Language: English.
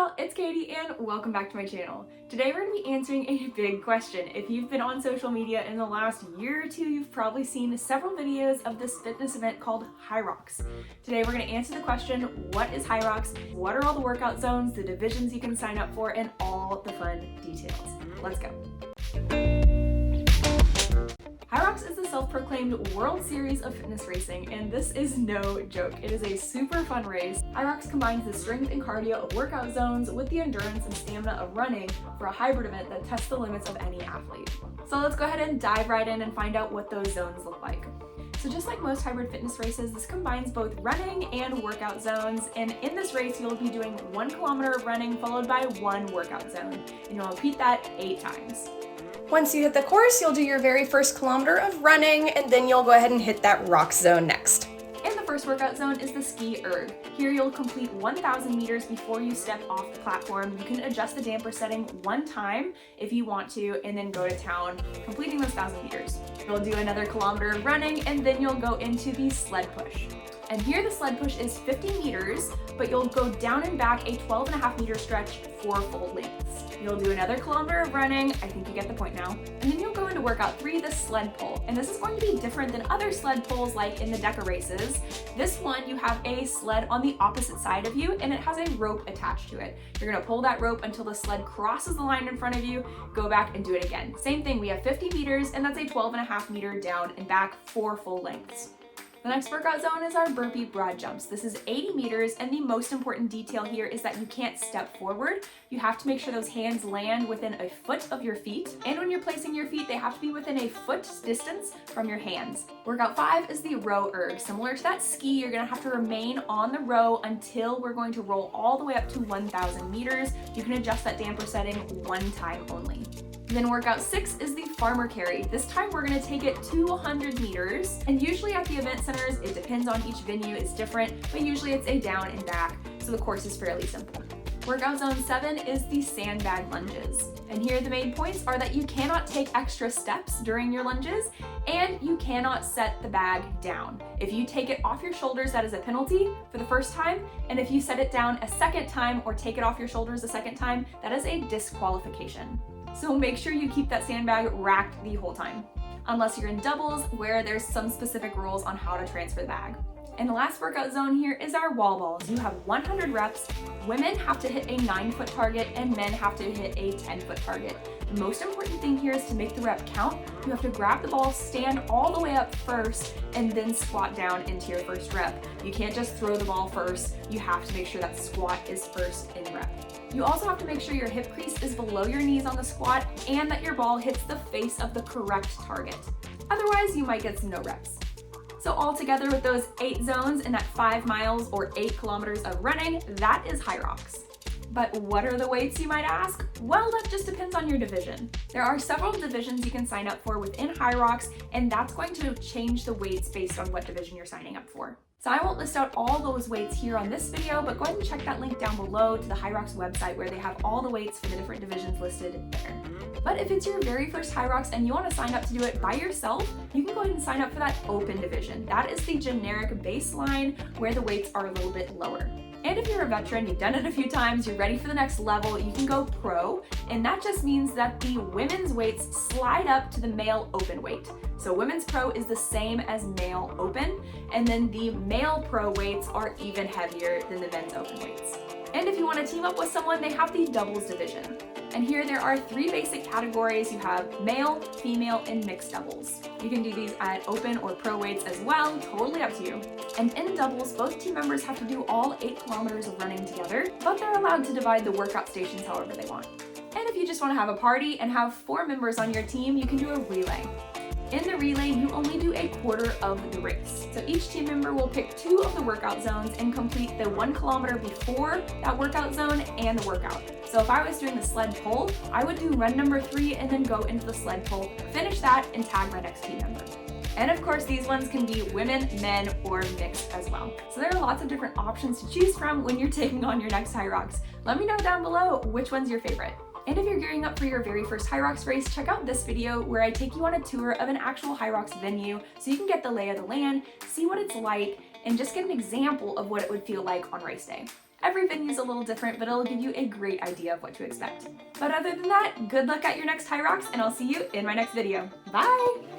y'all, it's Katie and welcome back to my channel. Today we're going to be answering a big question. If you've been on social media in the last year or two, you've probably seen several videos of this fitness event called Hyrox. Today we're going to answer the question, what is Hyrox, what are all the workout zones, the divisions you can sign up for, and all the fun details. Let's go. Hyrox is the self-proclaimed World Series of fitness racing, and this is no joke. It is a super fun race. Hyrox combines the strength and cardio of workout zones with the endurance and stamina of running for a hybrid event that tests the limits of any athlete. So let's go ahead and dive right in and find out what those zones look like. So just like most hybrid fitness races, this combines both running and workout zones, and in this race you'll be doing 1 kilometer of running followed by 1 workout zone, and you'll repeat that 8 times. Once you hit the course, you'll do your very first kilometer of running, and then you'll go ahead and hit that rock zone next. And the first workout zone is the ski erg. Here you'll complete 1,000 meters before you step off the platform. You can adjust the damper setting 1 time if you want to, and then go to town, completing those 1,000 meters. You'll do another kilometer of running, and then you'll go into the sled push. And here the sled push is 50 meters, but you'll go down and back a 12.5 meter stretch 4 full lengths. You'll do another kilometer of running, I think you get the point now, and then you'll go into workout 3, the sled pull. And this is going to be different than other sled pulls like in the DECA races. This one, you have a sled on the opposite side of you, and it has a rope attached to it. You're gonna pull that rope until the sled crosses the line in front of you, go back and do it again. Same thing, we have 50 meters, and that's a 12.5 meter down and back 4 full lengths. The next workout zone is our burpee broad jumps. This is 80 meters, and the most important detail here is that you can't step forward. You have to make sure those hands land within a foot of your feet, and when you're placing your feet, they have to be within a foot distance from your hands. Workout 5 is the row erg. Similar to that ski, you're gonna have to remain on the row until we're going to roll all the way up to 1,000 meters. You can adjust that damper setting 1 time only. Then workout 6 is the farmer carry. This time we're gonna take it 200 meters, and usually at the event centers, it depends on each venue, it's different, but usually it's a down and back, so the course is fairly simple. Workout zone 7 is the sandbag lunges. And here the main points are that you cannot take extra steps during your lunges, and you cannot set the bag down. If you take it off your shoulders, that is a penalty for the first time, and if you set it down a second time or take it off your shoulders a second time, that is a disqualification. So make sure you keep that sandbag racked the whole time, unless you're in doubles where there's some specific rules on how to transfer the bag. And the last workout zone here is our wall balls. You have 100 reps. Women have to hit a 9-foot target and men have to hit a 10-foot target. The most important thing here is to make the rep count. You have to grab the ball, stand all the way up first, and then squat down into your first rep. You can't just throw the ball first. You have to make sure that squat is first in rep. You also have to make sure your hip crease is below your knees on the squat and that your ball hits the face of the correct target. Otherwise, you might get some no reps. So all together with those 8 zones and that 5 miles or 8 kilometers of running, that is Hyrox. But what are the weights, you might ask? Well, that just depends on your division. There are several divisions you can sign up for within Hyrox, and that's going to change the weights based on what division you're signing up for. So I won't list out all those weights here on this video, but go ahead and check that link down below to the Hyrox website where they have all the weights for the different divisions listed there. But if it's your very first Hyrox and you want to sign up to do it by yourself, you can go ahead and sign up for that open division. That is the generic baseline where the weights are a little bit lower. And if you're a veteran, you've done it a few times, you're ready for the next level, you can go pro, and that just means that the women's weights slide up to the male open weight. So women's pro is the same as male open, and then the male pro weights are even heavier than the men's open weights. And if you want to team up with someone, they have the doubles division. And here there are 3 basic categories. You have male, female, and mixed doubles. You can do these at open or pro weights as well, totally up to you. And in doubles, both team members have to do all 8 kilometers of running together, but they're allowed to divide the workout stations however they want. And if you just want to have a party and have 4 members on your team, you can do a relay. In the relay, you only do a quarter of the race. So each team member will pick 2 of the workout zones and complete the 1 kilometer before that workout zone and the workout. So if I was doing the sled pull, I would do run number 3 and then go into the sled pull, finish that, and tag my next team member. And of course, these ones can be women, men, or mixed as well. So there are lots of different options to choose from when you're taking on your next Hyrox. Let me know down below which one's your favorite. And if you're gearing up for your very first Hyrox race, check out this video where I take you on a tour of an actual Hyrox venue so you can get the lay of the land, see what it's like, and just get an example of what it would feel like on race day. Every venue is a little different, but it'll give you a great idea of what to expect. But other than that, good luck at your next Hyrox, and I'll see you in my next video. Bye!